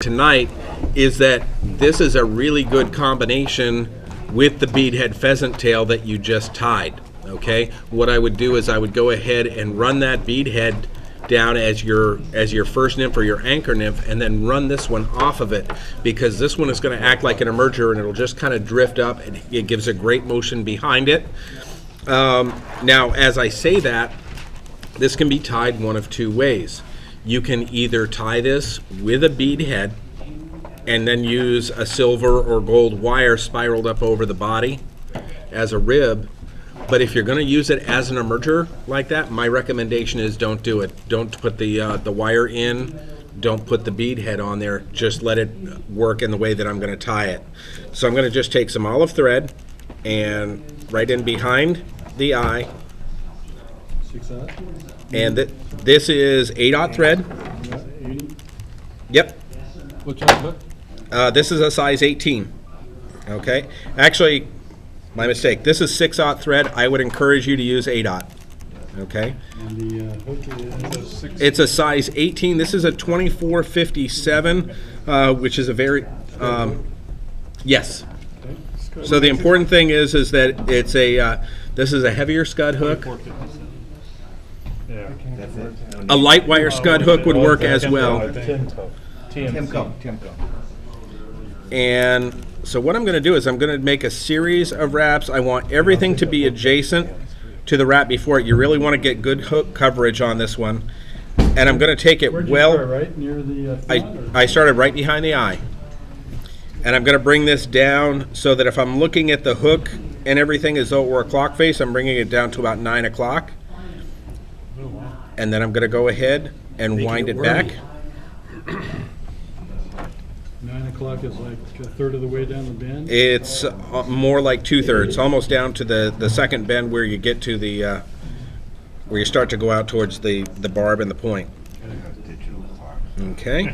tonight is that this is a really good combination with the beadhead pheasant tail that you just tied. Okay, what I would do is I would go ahead and run that beadhead down as your first nymph or your anchor nymph, and then run this one off of it, because this one is going to act like an emerger and it'll just kind of drift up, and it gives a great motion behind it. Now, as I say that, this can be tied one of two ways. You can either tie this with a beadhead and then use a silver or gold wire spiraled up over the body as a rib. But if you're going to use it as an emerger like that, my recommendation is don't do it. Don't put the wire in. Don't put the beadhead on there. Just let it work in the way that I'm going to tie it. So I'm going to just take some olive thread and right in behind the eye. 6/0? And this is 8/0 thread. 80? Yep. What's that hook? This is a size 18. Okay. Actually, my mistake. This is 6/0 thread. I would encourage you to use 8/0. Okay. And the hook is 6. It's a size 18. This is a 2457, which is a very yes. Okay. So the important thing is that it's a this is a heavier scud hook. Yeah. A light wire scud hook would work as well. Timco. And so what I'm going to do is I'm going to make a series of wraps. I want everything to be adjacent to the wrap before it. You really want to get good hook coverage on this one. And I'm going to take it Where'd you well. start, right near the I started right behind the eye. And I'm going to bring this down so that if I'm looking at the hook and everything as though it were a clock face, I'm bringing it down to about 9 o'clock. And then I'm going to go ahead and wind it back. 9 o'clock is like a third of the way down the bend. It's more like 2/3, almost down to the second bend where you get to the where you start to go out towards the barb and the point. Okay.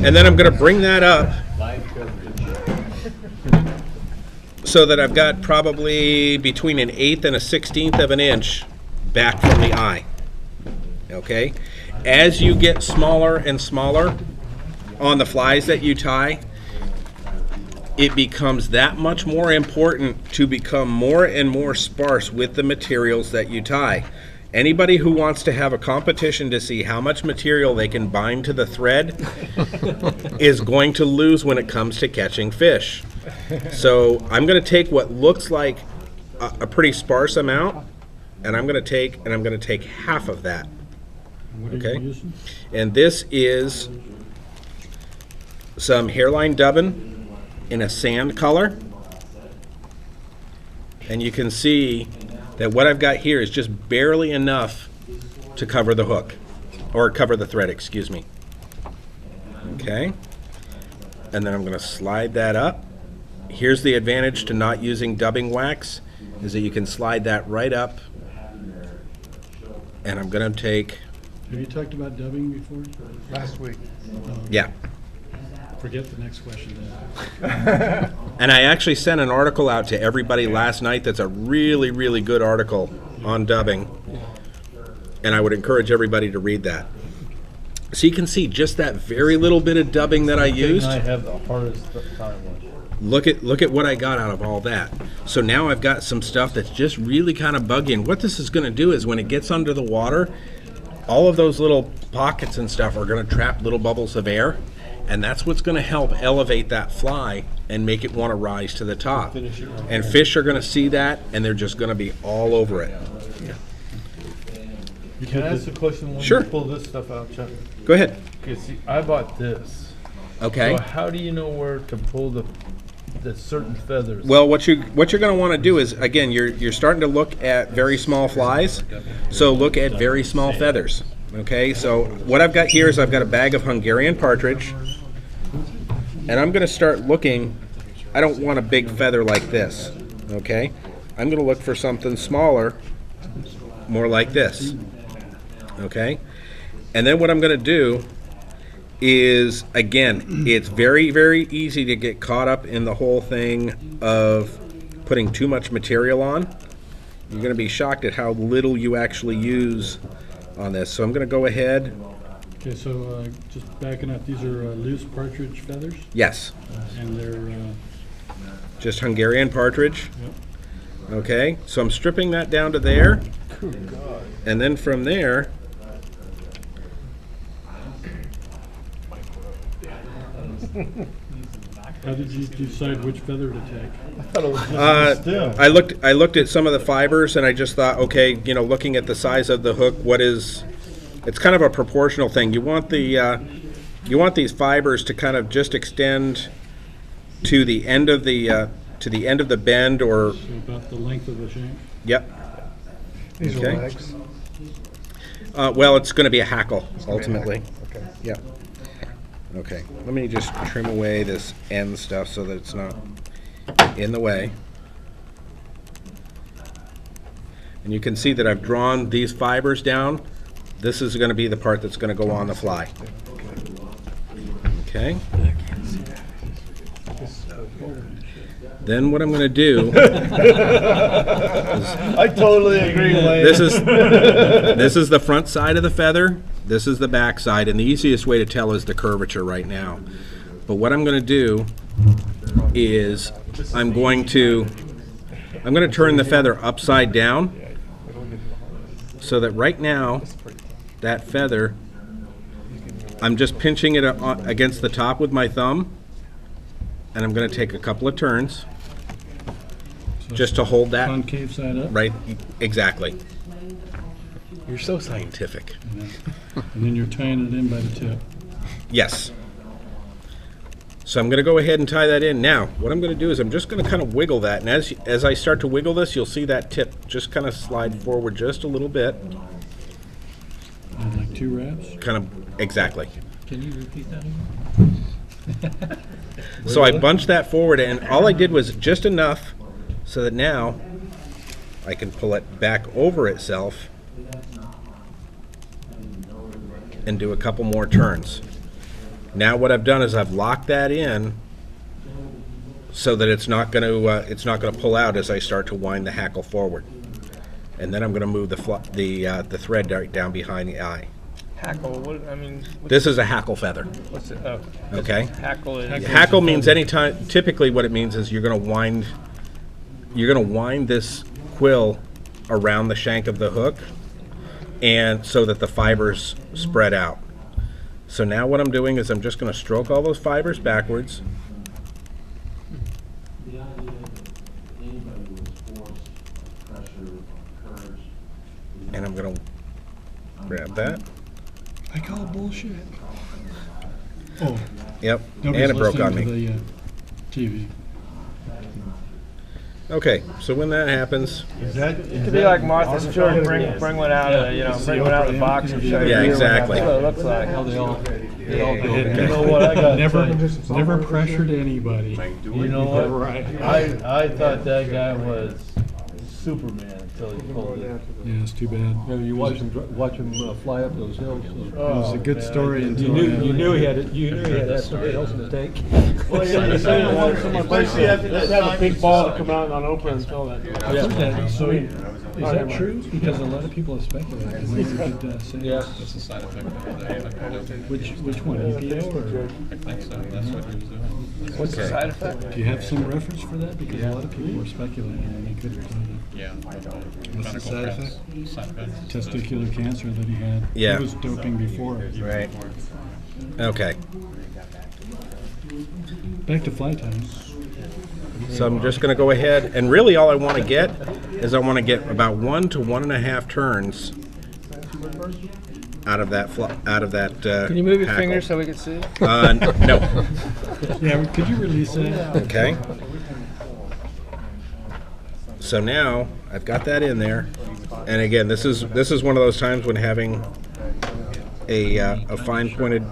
And then I'm going to bring that up so that I've got probably between an 1/8 and a 1/16 of an inch back from the eye. Okay. As you get smaller and smaller on the flies that you tie, it becomes that much more important to become more and more sparse with the materials that you tie. Anybody who wants to have a competition to see how much material they can bind to the thread is going to lose when it comes to catching fish. So I'm going to take what looks like a pretty sparse amount, and I'm going to take half of that. What are Okay. you using? And this is some hairline dubbin in a sand color. And you can see that what I've got here is just barely enough to cover the hook, or cover the thread, excuse me. Okay. And then I'm going to slide that up. Here's the advantage to not using dubbing wax, is that you can slide that right up. And I'm going to take, Have you talked about dubbing before? Last week. yeah. Forget the next question then. And I actually sent an article out to everybody last night that's a really, really good article on dubbing. And I would encourage everybody to read that. So you can see just that very little bit of dubbing that I used. I have the hardest time with. Look at what I got out of all that. So now I've got some stuff that's just really kind of buggy. And what this is going to do is when it gets under the water, all of those little pockets and stuff are going to trap little bubbles of air. And that's what's going to help elevate that fly and make it want to rise to the top. And fish are going to see that, and they're just going to be all over it. Can I ask a question when Sure. you pull this stuff out, Chuck? Go ahead. Okay, see, I bought this. Okay. So how do you know where to pull the certain feathers? Well, what you're going to want to do is, again, you're starting to look at very small flies, so look at very small feathers. Okay, so what I've got here is I've got a bag of Hungarian partridge, and I'm going to start looking. I don't want a big feather like this. Okay, I'm going to look for something smaller, more like this. Okay, and then what I'm going to do is, again, it's very, very easy to get caught up in the whole thing of putting too much material on. You're going to be shocked at how little you actually use on this. So I'm going to go ahead Okay, so just backing up, these are loose partridge feathers, Yes, and they're, just Hungarian partridge. yep. Okay, so I'm stripping that down to there. And then from there, How did you decide which feather to take? I looked at some of the fibers and I just thought, okay, you know, looking at the size of the hook, it's kind of a proportional thing. You want these fibers to kind of just extend to the end of the bend, or So about the length of the shank? yep. These Okay. are legs. Well, it's going to be a hackle ultimately. Okay. Yep. Okay. Let me just trim away this end stuff so that it's not in the way. And you can see that I've drawn these fibers down. This is going to be the part that's going to go on the fly. Okay. Then what I'm going to do, I totally agree, Wayne. this is the front side of the feather, this is the back side, and the easiest way to tell is the curvature right now. But what I'm going to do is I'm going to turn the feather upside down so that right now that feather, I'm just pinching it against the top with my thumb, and I'm going to take a couple of turns just to hold that Concave side up? right. Exactly. You're so scientific. And then you're tying it in by the tip. Yes. So I'm going to go ahead and tie that in. Now, what I'm going to do is I'm just going to kind of wiggle that, and as I start to wiggle this, you'll see that tip just kind of slide forward just a little bit. And like 2 wraps? Kind of exactly. Can you repeat that again? So I bunched that forward, and all I did was just enough so that now I can pull it back over itself and do a couple more turns. Now what I've done is I've locked that in so that it's not going to pull out as I start to wind the hackle forward. And then I'm going to move the thread right down behind the eye. Hackle, This is a hackle feather. what's it? Oh, Okay. hackle is. Hackle means anytime. Typically, what it means is you're going to wind this quill around the shank of the hook, and so that the fibers spread out. So now what I'm doing is I'm just going to stroke all those fibers backwards. And I'm going to grab that. I call bullshit. Oh, Yep. nobody's And it broke on listening me. to the TV. Okay, so when that happens, It could be like Martha Stewart, bring one out of the box and show you. Yeah, exactly. That's what it looks like. You know what, I got Never pressured anybody. You know what? Right. I thought that guy was Superman until he pulled it. Yeah, it's too bad. Yeah, you watch him fly up those hills. It was a good man, story I until You knew he had something else in the tank. Well, you're saying once someone especially have a big ball to come out on open and fill that. Yeah. So is that true? Because a lot of people have speculated. And maybe you could say Yeah. That's a side effect of the which one, EPO or? I think so. That's what he was doing. What's the side effect? Do you have some reference for that? Because a lot of people were speculating and they couldn't find Yeah. What's the side effect? Side effects. Testicular cancer that he had. Yeah. He was doping before. right? Okay. Back to fly tying. So I'm just going to go ahead, and really all I want to get is I want to get about 1 to 1.5 turns out of that. Can you move your hackle. finger so we can see? No. Yeah, could you release that? Okay. So now I've got that in there, and again, this is one of those times when having a fine pointed.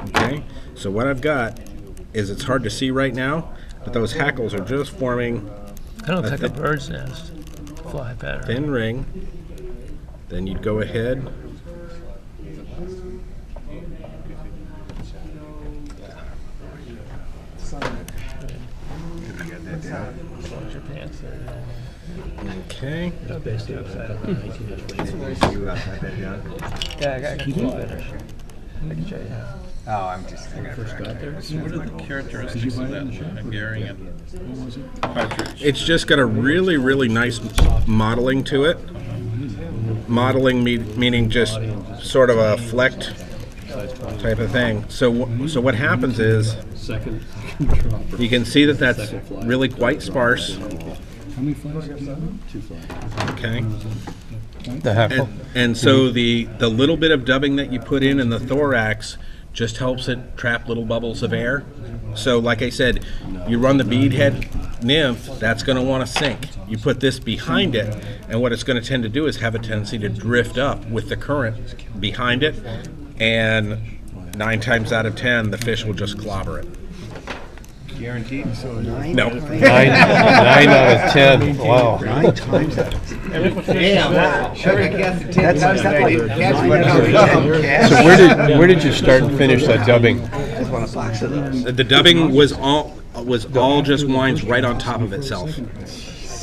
Okay. So what I've got is, it's hard to see right now, but those hackles are just forming Kind of looks like a bird's nest. Fly pattern. thin ring. Then you'd go ahead. Close your pants there. Okay. Yeah, I got a cool finish. I can show you. Oh, I'm just. I gotta So what are the characteristics of that Hungarian partridge? It's just got a really, really nice modeling to it. Modeling meaning just sort of a flecked type of thing. So what happens is Second. you can see that that's really quite sparse. How many flies did you have? 2 flies. Okay. The heckle. And so the little bit of dubbing that you put in the thorax just helps it trap little bubbles of air. So like I said, you run the beadhead nymph, that's going to want to sink. You put this behind it, and what it's going to tend to do is have a tendency to drift up with the current behind it, and 9 times out of 10, the fish will just clobber it. Guaranteed. No. 9 out of 10. Wow. 9 times that. Damn. Should have guessed it 10 times that. So where did you start and finish that dubbing? The dubbing was all just winds right on top of itself.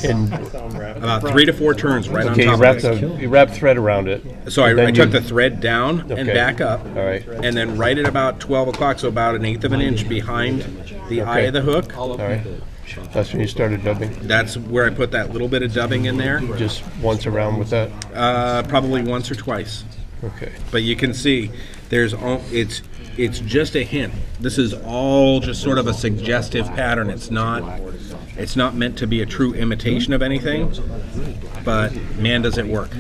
And About 3 to 4 turns right okay, on top of it. you wrap thread around it. So I then took you- the thread down and Okay. back up. All right. And then right at about 12 o'clock, so about 1/8 of an inch behind the eye of the hook, All right. That's when you started dubbing. that's where I put that little bit of dubbing in there. Just once around with that. Probably once or twice. Okay. But you can see it's just a hint. This is all just sort of a suggestive pattern. It's not meant to be a true imitation of anything, but man, does it work.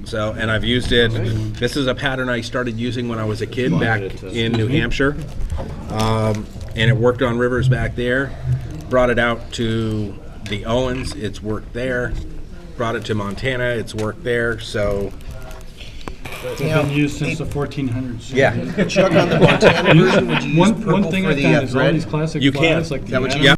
So, and I've used it. This is a pattern I started using when I was a kid back in New Hampshire, and it worked on rivers back there. Brought it out to the Owens, it's worked there. Brought it to Montana, it's worked there. So It's been used since the 1400s. yeah, Chuck, on the Montana version, would you use One purple thing for I the found is all thread? these classic you can. flies, like the That what you Adams, Yep.